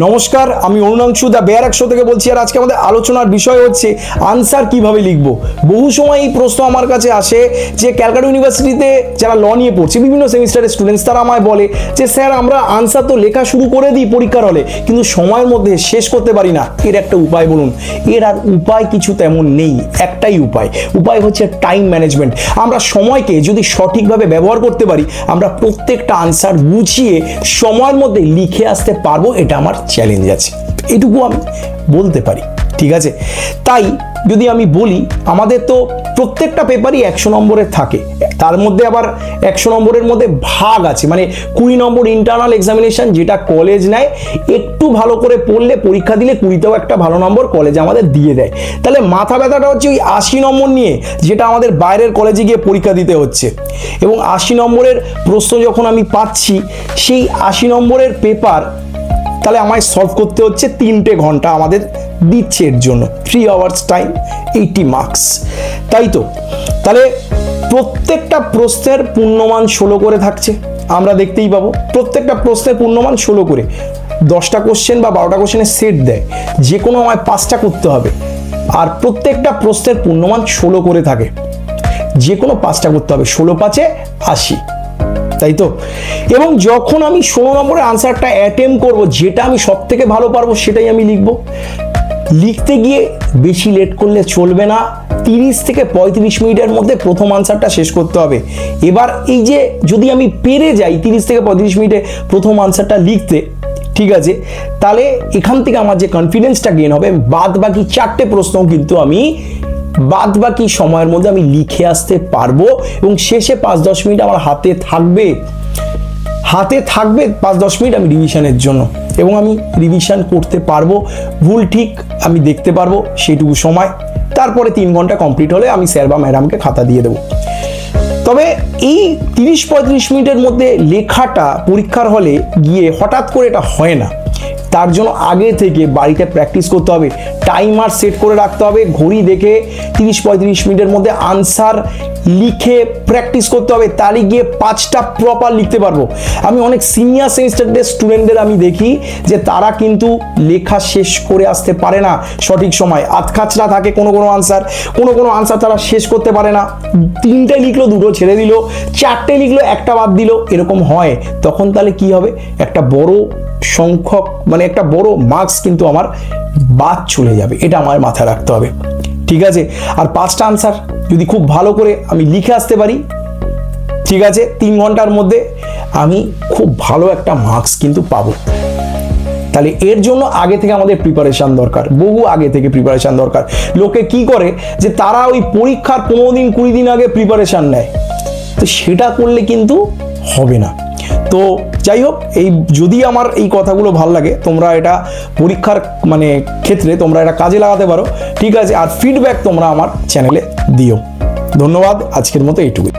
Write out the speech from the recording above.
নমস্কার, আমি অরুণাংশু দা বেয়ার একশো থেকে বলছি। আর আজকে আমাদের আলোচনার বিষয় হচ্ছে আনসার কিভাবে লিখব। বহু সময় এই প্রশ্ন আমার কাছে আসে যে ক্যালকাটা ইউনিভার্সিটিতে যারা ল নিয়ে পড়ছে, বিভিন্ন সেমিস্টারের স্টুডেন্টস, তারা আমায় বলে যে স্যার আমরা আনসার তো লেখা শুরু করে দিই পরীক্ষার হলে, কিন্তু সময়ের মধ্যে শেষ করতে পারি না। এর একটা উপায় বলুন। এর আর উপায় কিছু তেমন নেই, একটাই উপায় হচ্ছে টাইম ম্যানেজমেন্ট। আমরা সময়কে যদি সঠিকভাবে ব্যবহার করতে পারি, আমরা প্রত্যেকটা আনসার গুছিয়ে সময়ের মধ্যে লিখে আসতে পারবো। এটা আমার চ্যালেঞ্জ আছে, এটুকু আমি বলতে পারি, ঠিক আছে। তাই যদি আমি বলি, আমাদের তো প্রত্যেকটা পেপারই 100 নম্বরের থাকে, তার মধ্যে আবার 100 নম্বরের মধ্যে ভাগ আছে, মানে 20 নম্বর ইন্টারনাল এক্সামিনেশন যেটা কলেজ নেয়। একটু ভালো করে পড়লে পরীক্ষা দিলে 20তেও একটা ভালো নম্বর কলেজ আমাদের দিয়ে দেয়। তাহলে মাথা ব্যথাটা হচ্ছে ওই 80 নম্বর নিয়ে, যেটা আমাদের বাইরের কলেজে গিয়ে পরীক্ষা দিতে হচ্ছে। এবং 80 নম্বরের প্রশ্ন যখন আমি পাচ্ছি, সেই 80 নম্বরের পেপার তাহলে আমায় সলভ করতে হচ্ছে 3টে ঘন্টা আমাদের দিচ্ছে এর জন্য, 3 আওয়ার্স টাইম, 80 মার্কস, তাই তো। তাহলে প্রত্যেকটা প্রশ্নের পূর্ণমান 16 করে থাকছে, আমরা দেখতেই পাবো। প্রত্যেকটা প্রশ্নের পূর্ণমান 16 করে। 10টা কোশ্চেন বা 12টা কোশ্চেনের সেট দেয়, যে কোনো আমায় 5টা করতে হবে। আর প্রত্যেকটা প্রশ্নের পূর্ণমান 16 করে থাকে, যে কোনো 5টা করতে হবে। 16 5 80, তাই তো। এবং যখন আমি 16 নম্বরের আনসারটা অ্যাটেম্প করব, যেটা আমি সব থেকে ভালো পারবো সেটাই আমি লিখবো। লিখতে গিয়ে বেশি লেট করলে চলবে না। 30 থেকে 35 মিনিটের মধ্যে প্রথম আনসারটা শেষ করতে হবে। এবার এই যে যদি আমি পেরে যাই 30 থেকে 35 মিনিটে প্রথম আনসারটা লিখতে, ঠিক আছে, তাহলে এখান থেকে আমার যে কনফিডেন্সটা গেইন হবে, বাদ বাকি 4টে প্রশ্নও কিন্তু আমি বাদ বাকি সময়ের মধ্যে আমি লিখে আসতে পারবো। এবং শেষে 5-10 মিনিট আমার হাতে থাকবে 5-10 মিনিট আমি রিভিশনের জন্য, এবং আমি রিভিশন করতে পারবো। ভুল ঠিক আমি দেখতে পারবো সেইটুকু সময়। তারপরে 3 ঘন্টা কমপ্লিট হলে আমি স্যার বা ম্যাডামকে খাতা দিয়ে দেবো। তবে এই 30-35 মিনিটের মধ্যে লেখাটা পরীক্ষার হলে গিয়ে হঠাৎ করে এটা হয় না। তার জন্য আগে থেকে বাড়িতে প্র্যাকটিস করতে হবে, টাইমার সেট করে রাখতে হবে, ঘড়ি দেখে 30-35 মিনিটের মধ্যে আনসার লিখে প্র্যাকটিস করতে হবে। তারই গিয়ে 5টা প্রপার লিখতে পারবো। আমি অনেক সিনিয়র সেমিস্টারদের স্টুডেন্টদের আমি দেখি যে তারা কিন্তু লেখা শেষ করে আসতে পারে না সঠিক সময়, আধখাচড়া থাকে কোনো কোনো আনসার তারা শেষ করতে পারে না। 3টে লিখলো, 2টো ছেড়ে দিল, 4টে লিখলো, 1টা বাদ দিল, এরকম হয়। তখন তাহলে কি হবে, একটা বড় সংখ্যক, মানে একটা বড় মার্কস কিন্তু আমার বাদ চলে যাবে। এটা আমার মাথায় রাখতে হবে, ঠিক আছে। আর 5টা আনসার যদি খুব ভালো করে আমি লিখে আসতে পারি, ঠিক আছে, 3 ঘন্টার মধ্যে আমি খুব ভালো একটা মার্কস কিন্তু পাবো। তাহলে এর জন্য আগে থেকে আমাদের প্রিপারেশন দরকার, বহু আগে থেকে প্রিপারেশন দরকার। লোকে কি করে যে তারা ওই পরীক্ষার 15 দিন 20 দিন আগে প্রিপারেশন নেয়, তো সেটা করলে কিন্তু হবে না। তো যাই হোক, এই যদি আমার এই কথাগুলো ভালো লাগে, তোমরা এটা পরীক্ষার মানে ক্ষেত্রে তোমরা এটা কাজে লাগাতে পারো, ঠিক আছে। আর ফিডব্যাক তোমরা আমার চ্যানেলে দিও। ধন্যবাদ, আজকের মতো এইটুকুই।